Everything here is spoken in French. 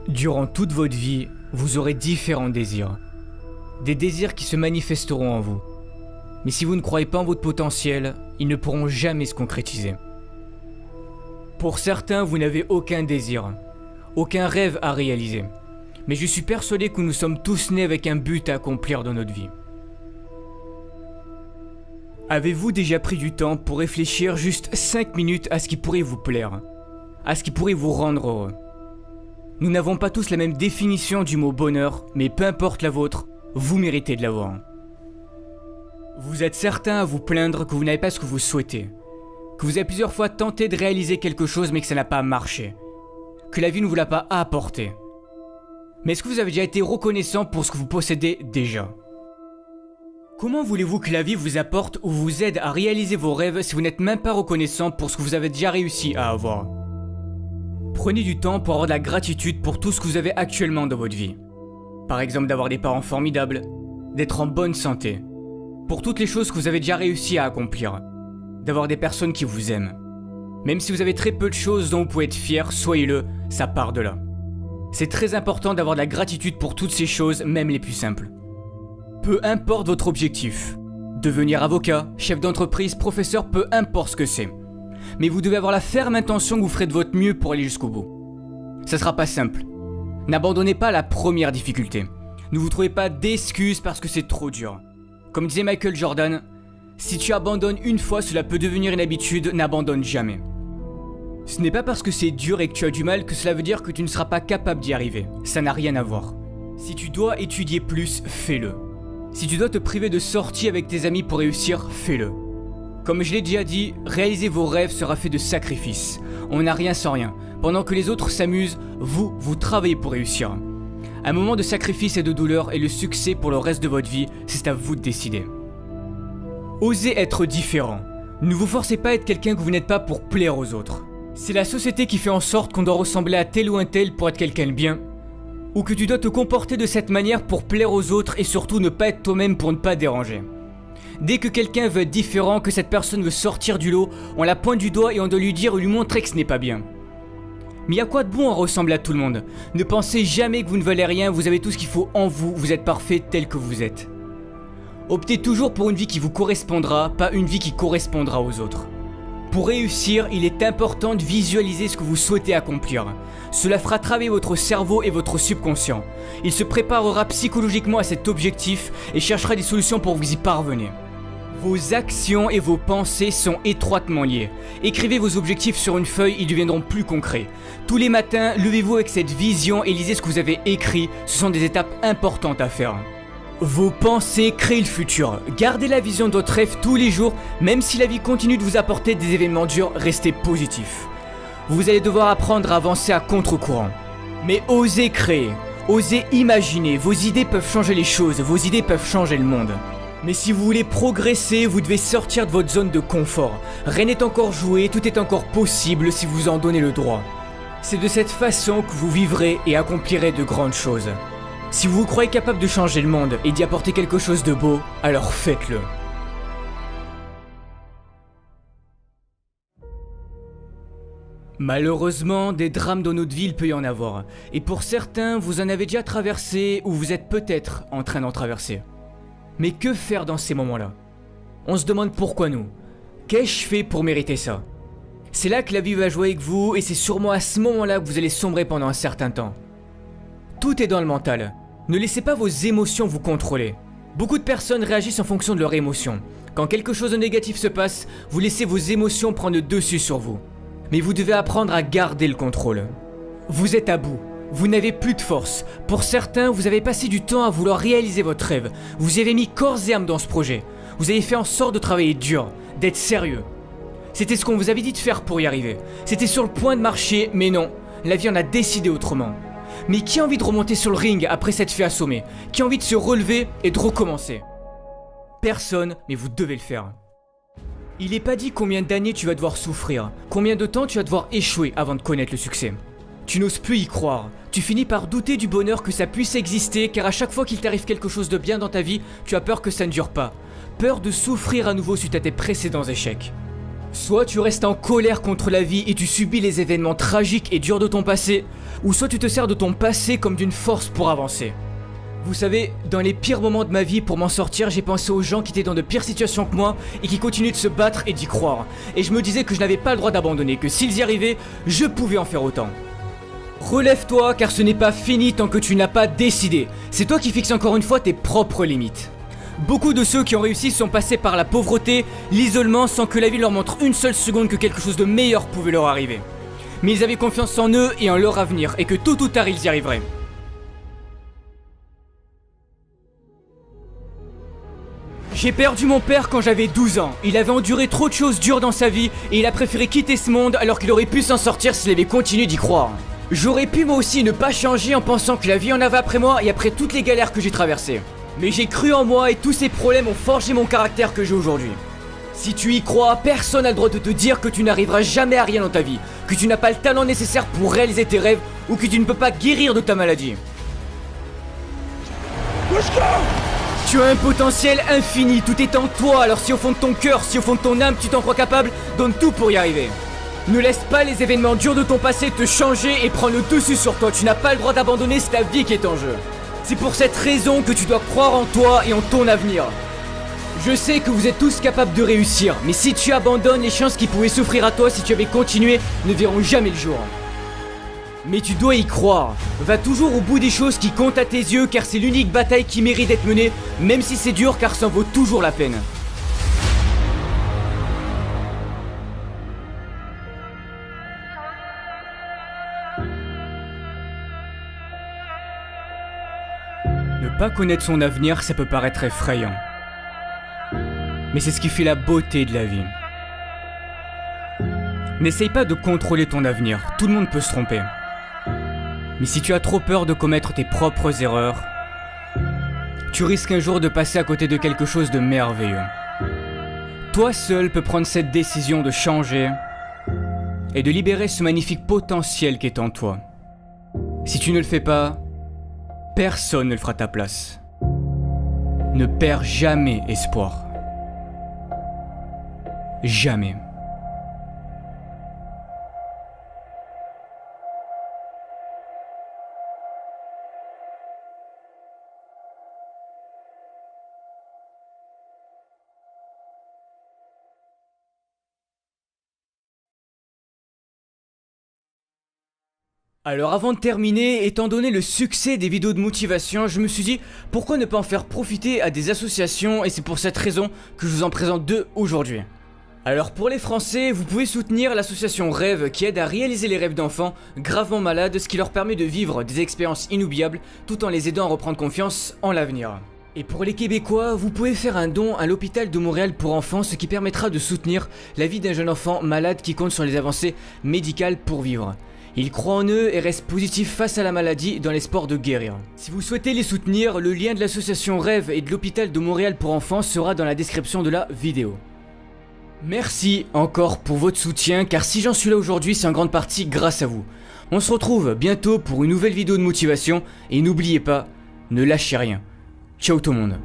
Durant toute votre vie, vous aurez différents désirs. Des désirs qui se manifesteront en vous. Mais si vous ne croyez pas en votre potentiel, ils ne pourront jamais se concrétiser. Pour certains, vous n'avez aucun désir, aucun rêve à réaliser. Mais je suis persuadé que nous sommes tous nés avec un but à accomplir dans notre vie. Avez-vous déjà pris du temps pour réfléchir juste 5 minutes à ce qui pourrait vous plaire, à ce qui pourrait vous rendre heureux? Nous n'avons pas tous la même définition du mot bonheur, mais peu importe la vôtre, vous méritez de l'avoir. Vous êtes certain à vous plaindre que vous n'avez pas ce que vous souhaitez, que vous avez plusieurs fois tenté de réaliser quelque chose mais que ça n'a pas marché, que la vie ne vous l'a pas apporté. Mais est-ce que vous avez déjà été reconnaissant pour ce que vous possédez déjà? Comment voulez-vous que la vie vous apporte ou vous aide à réaliser vos rêves si vous n'êtes même pas reconnaissant pour ce que vous avez déjà réussi à avoir? Prenez du temps pour avoir de la gratitude pour tout ce que vous avez actuellement dans votre vie. Par exemple d'avoir des parents formidables, d'être en bonne santé, pour toutes les choses que vous avez déjà réussi à accomplir, d'avoir des personnes qui vous aiment. Même si vous avez très peu de choses dont vous pouvez être fier, soyez-le, ça part de là. C'est très important d'avoir de la gratitude pour toutes ces choses, même les plus simples. Peu importe votre objectif, devenir avocat, chef d'entreprise, professeur, peu importe ce que c'est. Mais vous devez avoir la ferme intention que vous ferez de votre mieux pour aller jusqu'au bout. Ça sera pas simple. N'abandonnez pas la première difficulté. Ne vous trouvez pas d'excuses parce que c'est trop dur. Comme disait Michael Jordan, si tu abandonnes une fois, cela peut devenir une habitude, n'abandonne jamais. Ce n'est pas parce que c'est dur et que tu as du mal que cela veut dire que tu ne seras pas capable d'y arriver. Ça n'a rien à voir. Si tu dois étudier plus, fais-le. Si tu dois te priver de sorties avec tes amis pour réussir, fais-le. Comme je l'ai déjà dit, réaliser vos rêves sera fait de sacrifices. On n'a rien sans rien. Pendant que les autres s'amusent, vous travaillez pour réussir. Un moment de sacrifice et de douleur et le succès pour le reste de votre vie, c'est à vous de décider. Osez être différent. Ne vous forcez pas à être quelqu'un que vous n'êtes pas pour plaire aux autres. C'est la société qui fait en sorte qu'on doit ressembler à tel ou un tel pour être quelqu'un de bien, ou que tu dois te comporter de cette manière pour plaire aux autres et surtout ne pas être toi-même pour ne pas déranger. Dès que quelqu'un veut être différent, que cette personne veut sortir du lot, on la pointe du doigt et on doit lui dire ou lui montrer que ce n'est pas bien. Mais y a quoi de bon à ressembler à tout le monde? Ne pensez jamais que vous ne valez rien, vous avez tout ce qu'il faut en vous, vous êtes parfait tel que vous êtes. Optez toujours pour une vie qui vous correspondra, pas une vie qui correspondra aux autres. Pour réussir, il est important de visualiser ce que vous souhaitez accomplir. Cela fera travailler votre cerveau et votre subconscient. Il se préparera psychologiquement à cet objectif et cherchera des solutions pour vous y parvenir. Vos actions et vos pensées sont étroitement liées. Écrivez vos objectifs sur une feuille, ils deviendront plus concrets. Tous les matins, levez-vous avec cette vision et lisez ce que vous avez écrit. Ce sont des étapes importantes à faire. Vos pensées créent le futur. Gardez la vision de votre rêve tous les jours, même si la vie continue de vous apporter des événements durs, restez positif. Vous allez devoir apprendre à avancer à contre-courant. Mais osez créer, osez imaginer, vos idées peuvent changer les choses, vos idées peuvent changer le monde. Mais si vous voulez progresser, vous devez sortir de votre zone de confort. Rien n'est encore joué, tout est encore possible si vous en donnez le droit. C'est de cette façon que vous vivrez et accomplirez de grandes choses. Si vous vous croyez capable de changer le monde et d'y apporter quelque chose de beau, alors faites-le. Malheureusement, des drames dans notre vie, il peut y en avoir. Et pour certains, vous en avez déjà traversé ou vous êtes peut-être en train d'en traverser. Mais que faire dans ces moments-là? On se demande pourquoi nous. Qu'ai-je fait pour mériter ça? C'est là que la vie va jouer avec vous et c'est sûrement à ce moment-là que vous allez sombrer pendant un certain temps. Tout est dans le mental. Ne laissez pas vos émotions vous contrôler. Beaucoup de personnes réagissent en fonction de leurs émotions. Quand quelque chose de négatif se passe, vous laissez vos émotions prendre le dessus sur vous. Mais vous devez apprendre à garder le contrôle. Vous êtes à bout. Vous n'avez plus de force. Pour certains, vous avez passé du temps à vouloir réaliser votre rêve. Vous avez mis corps et âme dans ce projet. Vous avez fait en sorte de travailler dur, d'être sérieux. C'était ce qu'on vous avait dit de faire pour y arriver. C'était sur le point de marcher, mais non. La vie en a décidé autrement. Mais qui a envie de remonter sur le ring après s'être fait assommer? Qui a envie de se relever et de recommencer? Personne, mais vous devez le faire. Il n'est pas dit combien d'années tu vas devoir souffrir, combien de temps tu vas devoir échouer avant de connaître le succès. Tu n'oses plus y croire, tu finis par douter du bonheur que ça puisse exister car à chaque fois qu'il t'arrive quelque chose de bien dans ta vie, tu as peur que ça ne dure pas. Peur de souffrir à nouveau suite à tes précédents échecs. Soit tu restes en colère contre la vie et tu subis les événements tragiques et durs de ton passé, ou soit tu te sers de ton passé comme d'une force pour avancer. Vous savez, dans les pires moments de ma vie, pour m'en sortir, j'ai pensé aux gens qui étaient dans de pires situations que moi et qui continuaient de se battre et d'y croire. Et je me disais que je n'avais pas le droit d'abandonner, que s'ils y arrivaient, je pouvais en faire autant. Relève-toi, car ce n'est pas fini tant que tu n'as pas décidé. C'est toi qui fixes encore une fois tes propres limites. Beaucoup de ceux qui ont réussi sont passés par la pauvreté, l'isolement, sans que la vie leur montre une seule seconde que quelque chose de meilleur pouvait leur arriver. Mais ils avaient confiance en eux et en leur avenir, et que tôt ou tard ils y arriveraient. J'ai perdu mon père quand j'avais 12 ans. Il avait enduré trop de choses dures dans sa vie et il a préféré quitter ce monde alors qu'il aurait pu s'en sortir s'il avait continué d'y croire. J'aurais pu moi aussi ne pas changer en pensant que la vie en avait après moi et après toutes les galères que j'ai traversées. Mais j'ai cru en moi et tous ces problèmes ont forgé mon caractère que j'ai aujourd'hui. Si tu y crois, personne n'a le droit de te dire que tu n'arriveras jamais à rien dans ta vie, que tu n'as pas le talent nécessaire pour réaliser tes rêves ou que tu ne peux pas guérir de ta maladie. Tu as un potentiel infini, tout est en toi, alors si au fond de ton cœur, si au fond de ton âme tu t'en crois capable, donne tout pour y arriver. Ne laisse pas les événements durs de ton passé te changer et prendre le dessus sur toi, tu n'as pas le droit d'abandonner, c'est ta vie qui est en jeu. C'est pour cette raison que tu dois croire en toi et en ton avenir. Je sais que vous êtes tous capables de réussir, mais si tu abandonnes, les chances qui pouvaient s'offrir à toi si tu avais continué ne verront jamais le jour. Mais tu dois y croire. Va toujours au bout des choses qui comptent à tes yeux car c'est l'unique bataille qui mérite d'être menée, même si c'est dur car ça en vaut toujours la peine. Ne pas connaître son avenir, ça peut paraître effrayant. Mais c'est ce qui fait la beauté de la vie. N'essaye pas de contrôler ton avenir, tout le monde peut se tromper. Mais si tu as trop peur de commettre tes propres erreurs, tu risques un jour de passer à côté de quelque chose de merveilleux. Toi seul peux prendre cette décision de changer et de libérer ce magnifique potentiel qui est en toi. Si tu ne le fais pas, personne ne le fera à ta place. Ne perds jamais espoir. Jamais. Alors avant de terminer, étant donné le succès des vidéos de motivation, je me suis dit pourquoi ne pas en faire profiter à des associations et c'est pour cette raison que je vous en présente deux aujourd'hui. Alors pour les Français, vous pouvez soutenir l'association Rêve qui aide à réaliser les rêves d'enfants gravement malades, ce qui leur permet de vivre des expériences inoubliables tout en les aidant à reprendre confiance en l'avenir. Et pour les Québécois, vous pouvez faire un don à l'hôpital de Montréal pour enfants, ce qui permettra de soutenir la vie d'un jeune enfant malade qui compte sur les avancées médicales pour vivre. Ils croient en eux et restent positifs face à la maladie dans l'espoir de guérir. Si vous souhaitez les soutenir, le lien de l'association Rêve et de l'hôpital de Montréal pour enfants sera dans la description de la vidéo. Merci encore pour votre soutien car si j'en suis là aujourd'hui c'est en grande partie grâce à vous. On se retrouve bientôt pour une nouvelle vidéo de motivation et n'oubliez pas, ne lâchez rien. Ciao tout le monde.